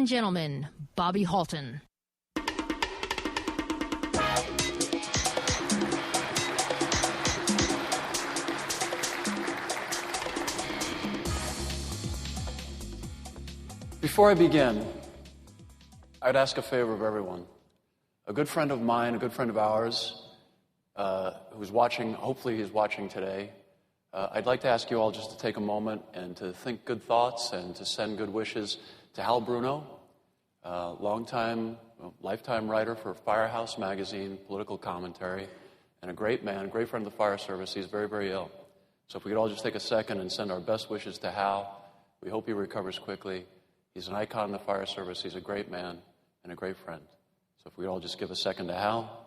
and gentlemen, Bobby Halton. Before I begin, I'd ask a favor of everyone. A good friend of mine, a good friend of ours, who's watching, hopefully he's watching today, I'd like to ask you all just to take a moment and to think good thoughts and to send good wishes to Hal Bruno, lifetime writer for Firehouse Magazine, political commentary, and a great man, a great friend of the fire service. He's very, very ill. So if we could all just take a second and send our best wishes to Hal. We hope he recovers quickly. He's an icon in the fire service. He's a great man and a great friend. So if we all just give a second to Hal.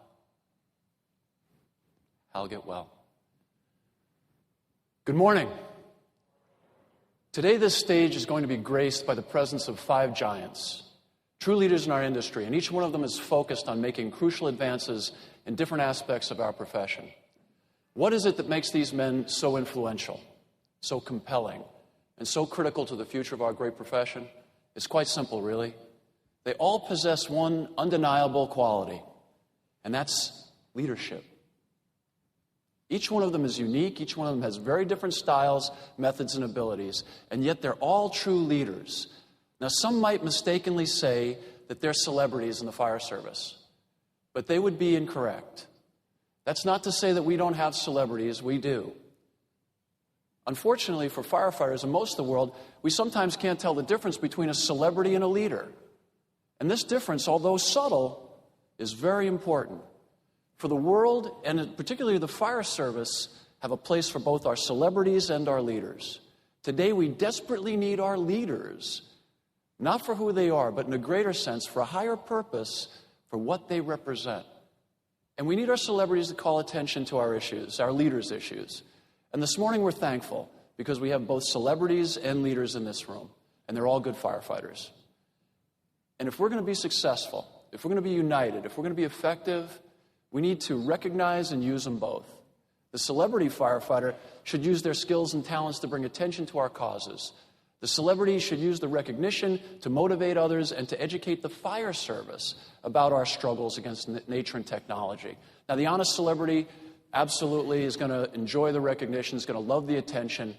Hal, get well. Good morning. Today this stage is going to be graced by the presence of 5 giants, true leaders in our industry, and each one of them is focused on making crucial advances in different aspects of our profession. What is it that makes these men so influential, so compelling, and so critical to the future of our great profession? It's quite simple, really. They all possess one undeniable quality, and that's leadership. Each one of them is unique. Each one of them has very different styles, methods, and abilities, and yet they're all true leaders. Now, some might mistakenly say that they're celebrities in the fire service, but they would be incorrect. That's not to say that we don't have celebrities. We do. Unfortunately, for firefighters in most of the world, we sometimes can't tell the difference between a celebrity and a leader. And this difference, although subtle, is very important. For the world, and particularly the fire service, have a place for both our celebrities and our leaders. Today, we desperately need our leaders, not for who they are, but in a greater sense, for a higher purpose, for what they represent. And we need our celebrities to call attention to our issues, our leaders' issues. And this morning we're thankful because we have both celebrities and leaders in this room, and they're all good firefighters. And if we're going to be successful, if we're going to be united, if we're going to be effective, we need to recognize and use them both. The celebrity firefighter should use their skills and talents to bring attention to our causes. The celebrity should use the recognition to motivate others and to educate the fire service about our struggles against nature and technology. Now, the honest celebrity absolutely is going to enjoy the recognition, is going to love the attention,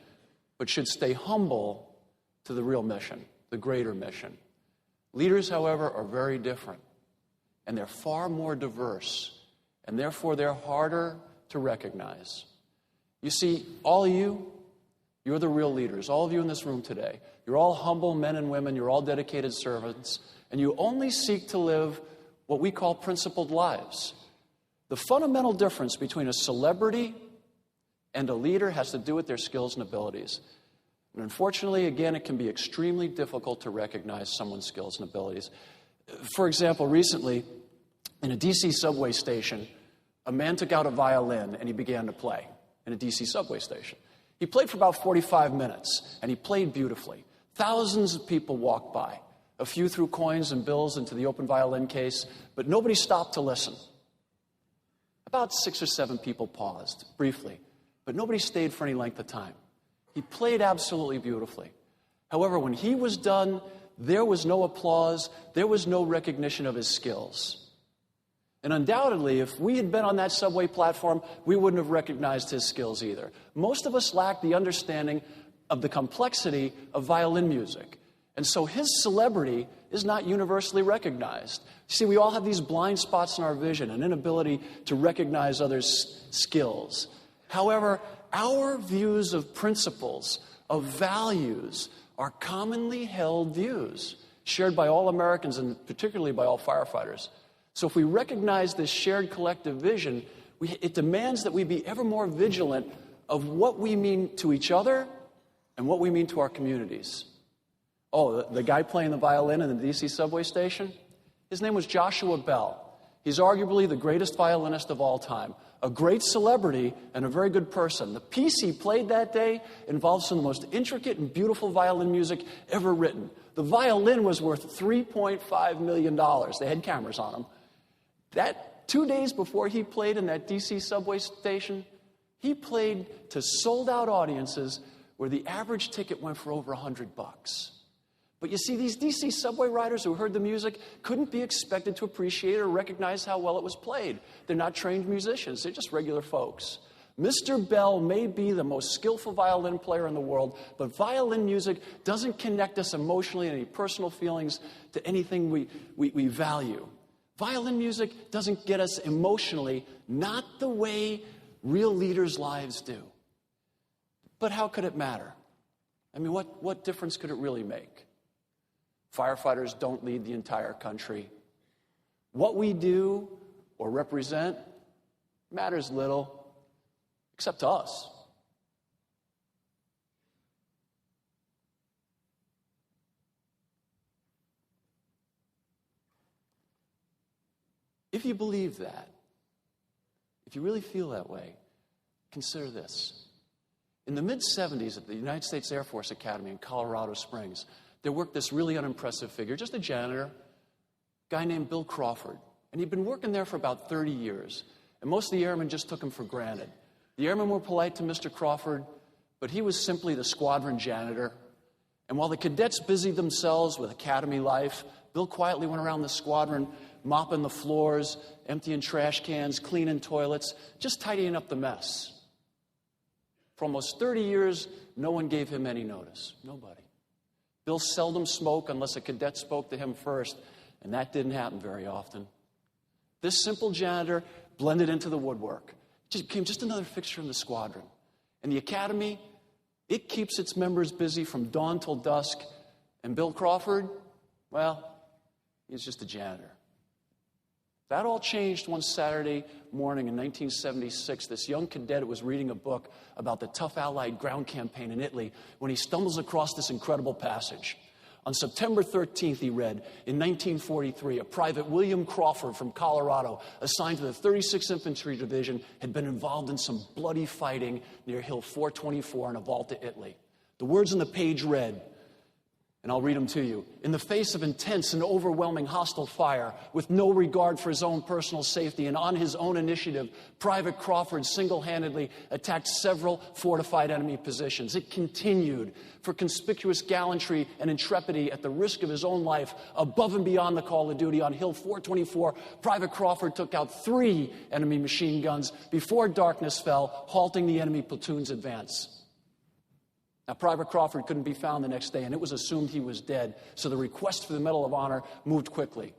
but should stay humble to the real mission, the greater mission. Leaders, however, are very different, and they're far more diverse, and therefore they're harder to recognize. You see, all of you, you're the real leaders. All of you in this room today, you're all humble men and women, you're all dedicated servants, and you only seek to live what we call principled lives. The fundamental difference between a celebrity and a leader has to do with their skills and abilities. And unfortunately, again, it can be extremely difficult to recognize someone's skills and abilities. For example, recently, in a D.C. subway station, a man took out a violin and he began to play in a D.C. subway station. He played for about 45 minutes, and he played beautifully. Thousands of people walked by. A few threw coins and bills into the open violin case, but nobody stopped to listen. About 6 or 7 people paused, briefly, but nobody stayed for any length of time. He played absolutely beautifully. However, when he was done, there was no applause, there was no recognition of his skills. And undoubtedly, if we had been on that subway platform, we wouldn't have recognized his skills either. Most of us lack the understanding of the complexity of violin music. And so his celebrity is not universally recognized. See, we all have these blind spots in our vision, an inability to recognize others' skills. However, our views of principles, of values, are commonly held views, shared by all Americans and particularly by all firefighters. So if we recognize this shared collective vision, it demands that we be ever more vigilant of what we mean to each other and what we mean to our communities. Oh, the guy playing the violin in the D.C. subway station? His name was Joshua Bell. He's arguably the greatest violinist of all time, a great celebrity and a very good person. The piece he played that day involved some of the most intricate and beautiful violin music ever written. The violin was worth $3.5 million. They had cameras on him. That 2 days before he played in that D.C. subway station, he played to sold-out audiences where the average ticket went for over $100. But you see, these DC subway riders who heard the music couldn't be expected to appreciate or recognize how well it was played. They're not trained musicians. They're just regular folks. Mr. Bell may be the most skillful violin player in the world, but violin music doesn't connect us emotionally and any personal feelings to anything we value. Violin music doesn't get us emotionally, not the way real leaders' lives do. But how could it matter? I mean, what difference could it really make? Firefighters don't lead the entire country. What we do or represent matters little, except to us. If you believe that, if you really feel that way, consider this. In the mid-'70s at the United States Air Force Academy in Colorado Springs, there worked this really unimpressive figure, just a janitor, a guy named Bill Crawford. And he'd been working there for about 30 years. And most of the airmen just took him for granted. The airmen were polite to Mr. Crawford, but he was simply the squadron janitor. And while the cadets busied themselves with academy life, Bill quietly went around the squadron, mopping the floors, emptying trash cans, cleaning toilets, just tidying up the mess. For almost 30 years, no one gave him any notice. Nobody. Bill seldom spoke unless a cadet spoke to him first, and that didn't happen very often. This simple janitor blended into the woodwork. It became just another fixture in the squadron. And the academy, it keeps its members busy from dawn till dusk. And Bill Crawford, well, he's just a janitor. That all changed one Saturday morning in 1976. This young cadet was reading a book about the tough Allied ground campaign in Italy when he stumbles across this incredible passage. On September 13th, he read, in 1943, a Private William Crawford from Colorado, assigned to the 36th Infantry Division, had been involved in some bloody fighting near Hill 424 in Avalta, Italy. The words on the page read, and I'll read them to you. In the face of intense and overwhelming hostile fire, with no regard for his own personal safety and on his own initiative, Private Crawford single-handedly attacked several fortified enemy positions. It continued. For conspicuous gallantry and intrepidity at the risk of his own life, above and beyond the call of duty on Hill 424, Private Crawford took out 3 enemy machine guns before darkness fell, halting the enemy platoon's advance. Now, Private Crawford couldn't be found the next day, and it was assumed he was dead, so the request for the Medal of Honor moved quickly.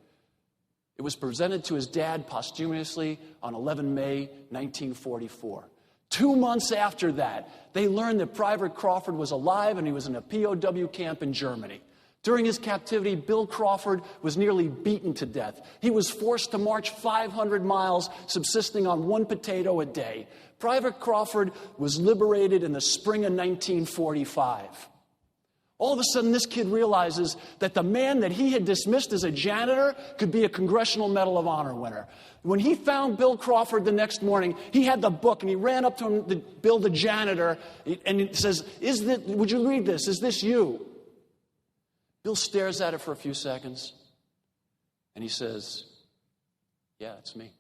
It was presented to his dad posthumously on 11 May 1944. 2 months after that, they learned that Private Crawford was alive and he was in a POW camp in Germany. During his captivity, Bill Crawford was nearly beaten to death. He was forced to march 500 miles, subsisting on 1 potato a day. Private Crawford was liberated in the spring of 1945. All of a sudden, this kid realizes that the man that he had dismissed as a janitor could be a Congressional Medal of Honor winner. When he found Bill Crawford the next morning, he had the book, and he ran up to him, Bill the janitor, and he says, would you read this? Is this you? Bill stares at it for a few seconds, and he says, yeah, it's me.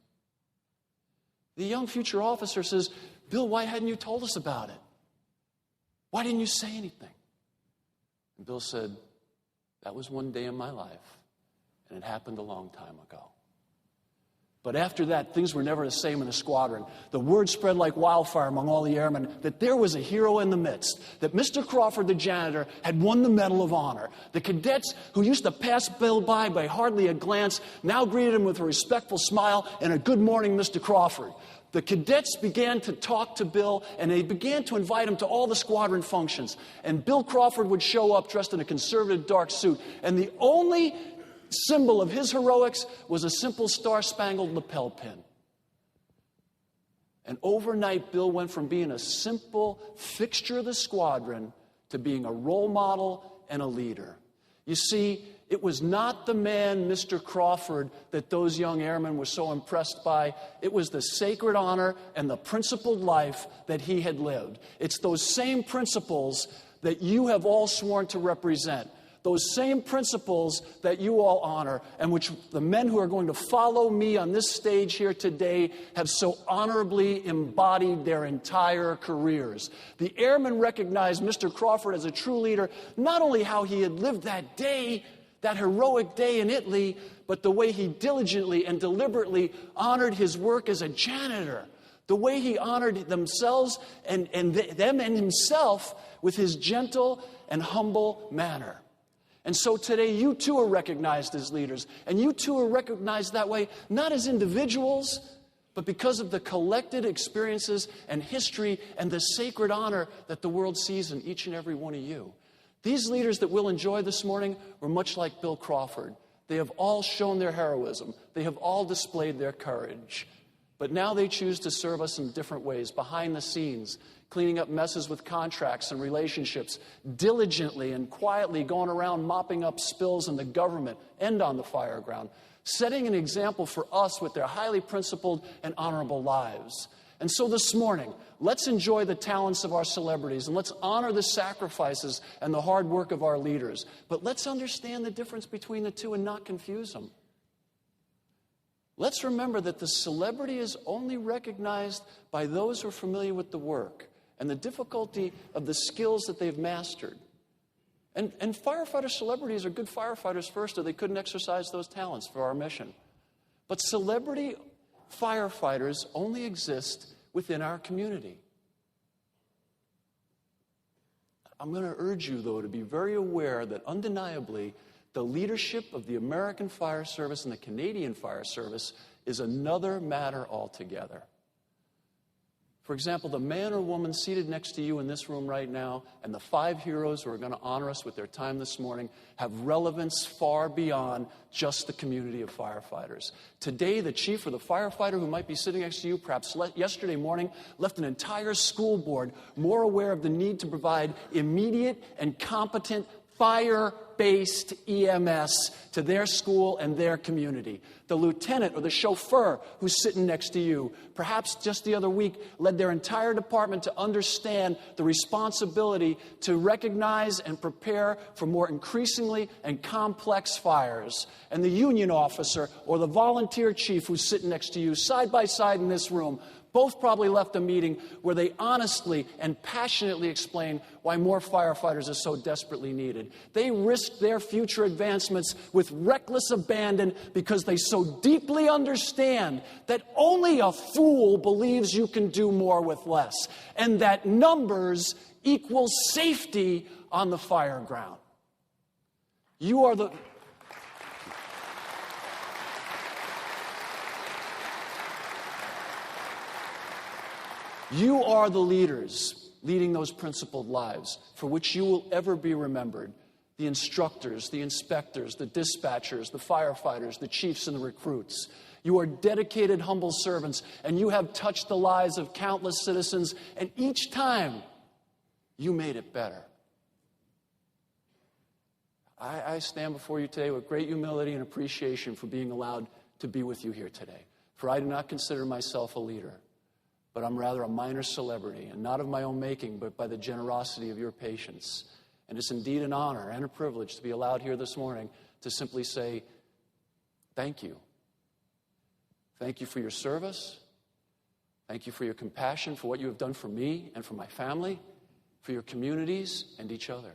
The young future officer says, Bill, why hadn't you told us about it? Why didn't you say anything? And Bill said, that was one day in my life, and it happened a long time ago. But after that, things were never the same in the squadron. The word spread like wildfire among all the airmen that there was a hero in the midst, that Mr. Crawford, the janitor, had won the Medal of Honor. The cadets who used to pass Bill by hardly a glance now greeted him with a respectful smile and a good morning, Mr. Crawford. The cadets began to talk to Bill, and they began to invite him to all the squadron functions. And Bill Crawford would show up dressed in a conservative dark suit, and the only symbol of his heroics was a simple star-spangled lapel pin. And overnight, Bill went from being a simple fixture of the squadron to being a role model and a leader. You see, it was not the man, Mr. Crawford, that those young airmen were so impressed by. It was the sacred honor and the principled life that he had lived. It's those same principles that you have all sworn to represent. those same principles that you all honor and which the men who are going to follow me on this stage here today have so honorably embodied their entire careers. The airmen recognized Mr. Crawford as a true leader, not only how he had lived that day, that heroic day in Italy, but the way he diligently and deliberately honored his work as a janitor, the way he honored themselves and them and himself with his gentle and humble manner. And so today you too are recognized as leaders, and you too are recognized that way, not as individuals, but because of the collected experiences and history and the sacred honor that the world sees in each and every one of you. These leaders that we'll enjoy this morning were much like Bill Crawford. They have all shown their heroism. They have all displayed their courage. But now they choose to serve us in different ways, behind the scenes, cleaning up messes with contracts and relationships, diligently and quietly going around mopping up spills in the government and on the fire ground, setting an example for us with their highly principled and honorable lives. And so this morning, let's enjoy the talents of our celebrities and let's honor the sacrifices and the hard work of our leaders. But let's understand the difference between the two and not confuse them. Let's remember that the celebrity is only recognized by those who are familiar with the work and the difficulty of the skills that they've mastered. And firefighter celebrities are good firefighters first, or they couldn't exercise those talents for our mission. But celebrity firefighters only exist within our community. I'm going to urge you, though, to be very aware that undeniably the leadership of the American Fire Service and the Canadian Fire Service is another matter altogether. For example, the man or woman seated next to you in this room right now and the 5 heroes who are going to honor us with their time this morning have relevance far beyond just the community of firefighters. Today, the chief or the firefighter who might be sitting next to you, perhaps yesterday morning, left an entire school board more aware of the need to provide immediate and competent fire-based EMS to their school and their community. The lieutenant or the chauffeur who's sitting next to you, perhaps just the other week, led their entire department to understand the responsibility to recognize and prepare for more increasingly and complex fires. And the union officer or the volunteer chief who's sitting next to you, side by side in this room, both probably left a meeting where they honestly and passionately explained why more firefighters are so desperately needed. They risked their future advancements with reckless abandon because they so deeply understand that only a fool believes you can do more with less, and that numbers equal safety on the fire ground. You are the... You are the leaders leading those principled lives for which you will ever be remembered. The instructors, the inspectors, the dispatchers, the firefighters, the chiefs and the recruits. You are dedicated, humble servants, and you have touched the lives of countless citizens, and each time you made it better. I stand before you today with great humility and appreciation for being allowed to be with you here today. For I do not consider myself a leader, but I'm rather a minor celebrity, and not of my own making, but by the generosity of your patience. And it's indeed an honor and a privilege to be allowed here this morning to simply say, thank you. Thank you for your service. Thank you for your compassion, for what you have done for me and for my family, for your communities and each other.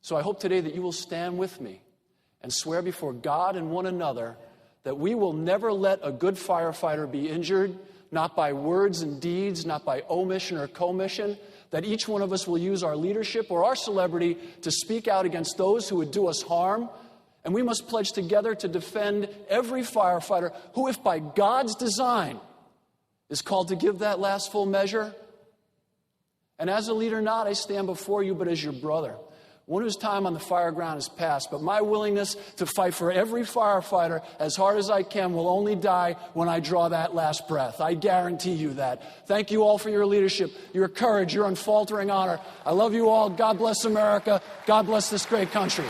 So I hope today that you will stand with me and swear before God and one another that we will never let a good firefighter be injured, not by words and deeds, not by omission or commission, that each one of us will use our leadership or our celebrity to speak out against those who would do us harm. And we must pledge together to defend every firefighter who, if by God's design, is called to give that last full measure. And as a leader, not I stand before you, but as your brother, one whose time on the fire ground is past. But my willingness to fight for every firefighter as hard as I can will only die when I draw that last breath. I guarantee you that. Thank you all for your leadership, your courage, your unfaltering honor. I love you all. God bless America. God bless this great country.